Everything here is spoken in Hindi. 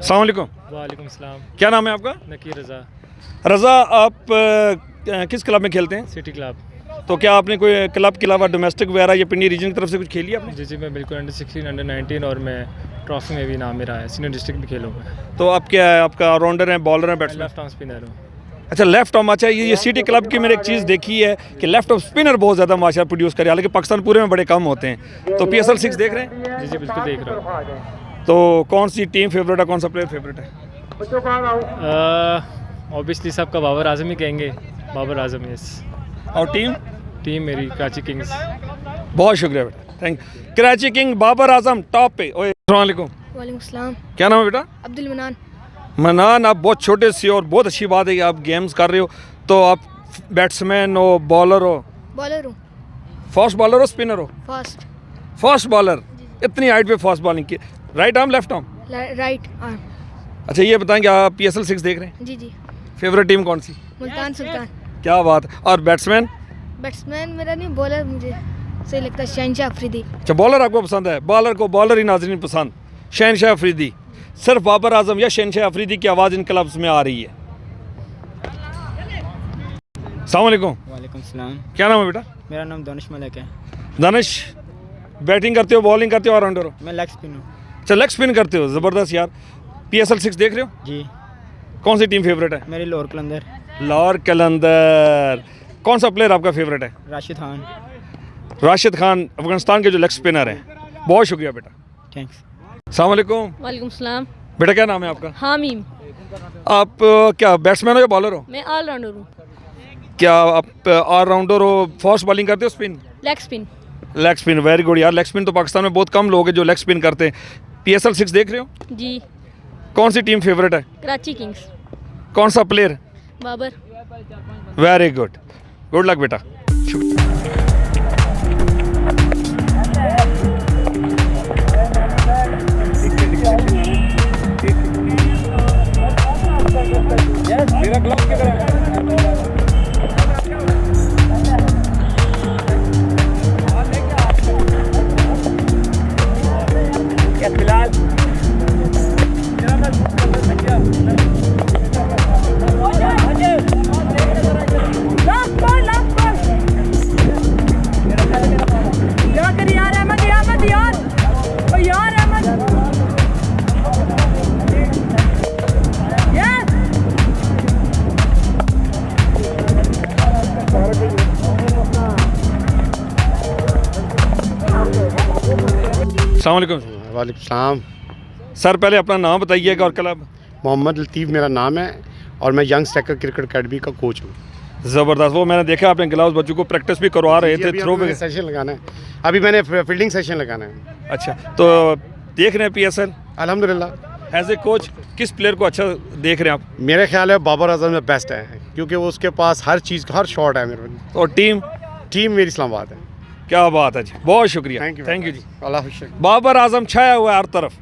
अस्सलाम वालेकुम। वालेकुम सलाम। क्या नाम है आपका? नकीर रज़ा। रज़ा, आप किस क्लब में खेलते हैं? City club. तो क्या आपने कोई क्लब के अलावा डोमेस्टिक वगैरह या पिंडी रीजन की तरफ से कुछ खेली आपने? जी मैं बिल्कुल अंडर 16 अंडर 19 और मैं ट्रॉफी में भी नाम मेरा है, सीनियर डिस्ट्रिक्ट भी खेलूँगा। तो आप क्या है, आपका ऑलराउंडर है, बॉलर है, बैट्समैन? लेफ्ट आर्म स्पिनर हूँ। अच्छा, लेफ्ट आर्म। अच्छा, ये सिटी क्लब की मैंने एक चीज़ देखी है कि लेफ्ट ऑफ स्पिनर बहुत ज़्यादा माशाल्लाह प्रोड्यूस करे, हालांकि पाकिस्तान पूरे में बड़े कम होते हैं। तो PSL 6 देख रहे हैं? जी बिल्कुल देख रहा हूँ। तो कौन सी टीम फेवरेट है, कौन सा प्लेयर फेवरेट है? ऑब्वियसली सबका बाबर आजम ही कहेंगे, बाबर आजम यस। और टीम मेरी कराची किंग्स। बहुत शुक्रिया बेटा, thank you. Karachi king Babar Azam top पे। ओए अस्सलाम वालेकुम। वालेकुम सलाम। क्या नाम है बेटा? अब्दुल मनान। मनान, आप बहुत छोटे से और बहुत अच्छी बात है कि आप गेम्स कर रहे हो। तो आप बैट्समैन हो, बॉलर हो? बॉलर हूँ। फास्ट बॉलर हो, स्पिनर हो? फास्ट। Fast bowler. इतनी हाइट पे फास्ट बॉलिंग की। Right arm, left arm? Right arm. अच्छा, ये बताएं कि आप PSL 6 देख रहे हैं? जी। फेवरेट टीम कौन सी? मुल्तान सुल्तान। क्या बात। और बैट्समैन? बैट्समैन मेरा नहीं, बॉलर मुझे सही लगता है शहनशाह अफरीदी। अच्छा, बॉलर आपको पसंद है? बॉलर को बॉलर ही नाज़रीन पसंद। शहनशाह अफरीदी। सिर्फ बाबर आजम या शहनशाह अफरीदी की आवाज़ इन क्लब्स में आ रही है? अस्सलाम वालेकुम। वालेकुम सलाम। क्या नाम है बेटा? मेरा नाम दानिश मलिक है। दानिश, बैटिंग करते हो, बॉलिंग करते हो, ऑलराउंडर हो? मैं लेग स्पिन हूँ। अच्छा, लेग स्पिन करते हो, ज़बरदस्त यार। PSL 6 देख रहे हो? जी। कौन सी टीम फेवरेट है? मेरी लोअर कलंदर। लाहौर कलंदर। कौन सा प्लेयर आपका फेवरेट है? राशिद खान। राशिद खान अफगानिस्तान के जो लेग स्पिनर हैं। बहुत शुक्रिया बेटा, थैंक्स। अस्सलाम वालेकुम। वालेकुम सलाम। बेटा क्या नाम है आपका? हामीम। आप क्या बैट्समैन हो या बॉलर हो? मैं ऑलराउंडर हूँ। क्या आप ऑलराउंडर हो? फास्ट बॉलिंग करते हो, spin? Leg spin. Leg spin, very good यार। लेग स्पिन तो पाकिस्तान में बहुत कम लोग हैं जो लेग स्पिन करते हैं। PSL 6 देख रहे हो? जी। कौन सी टीम फेवरेट है? कराची किंग्स। कौन सा player? Babar. Very good, good luck बेटा। अस्सलाम वालेकुम। वालेकुम सलाम। सर, पहले अपना नाम बताइएगा और क्लब। मोहम्मद लतीफ़ मेरा नाम है और मैं यंग स्ट्राइकर क्रिकेट अकेडमी का कोच हूँ। ज़बरदस्त। वो मैंने देखा आपने ग्लव्स बच्चों को प्रैक्टिस भी करवा रहे थे, थ्रो पे। सेशन लगाना है, अभी मैंने फील्डिंग सेशन लगाना है। अच्छा, तो देख रहे हैं PSL? अल्हम्दुलिल्लाह। एज ए कोच किस प्लेयर को अच्छा देख रहे हैं आप? मेरे ख्याल है बाबर आजम में बेस्ट है, क्योंकि वो उसके पास हर चीज़ हर शॉट है मेरे। और टीम मेरी इस्लामाबाद है। क्या बात है जी, बहुत शुक्रिया। थैंक यू जी। अल्लाह हाफ़िज़। बाबर आजम छाया हुआ है हर तरफ।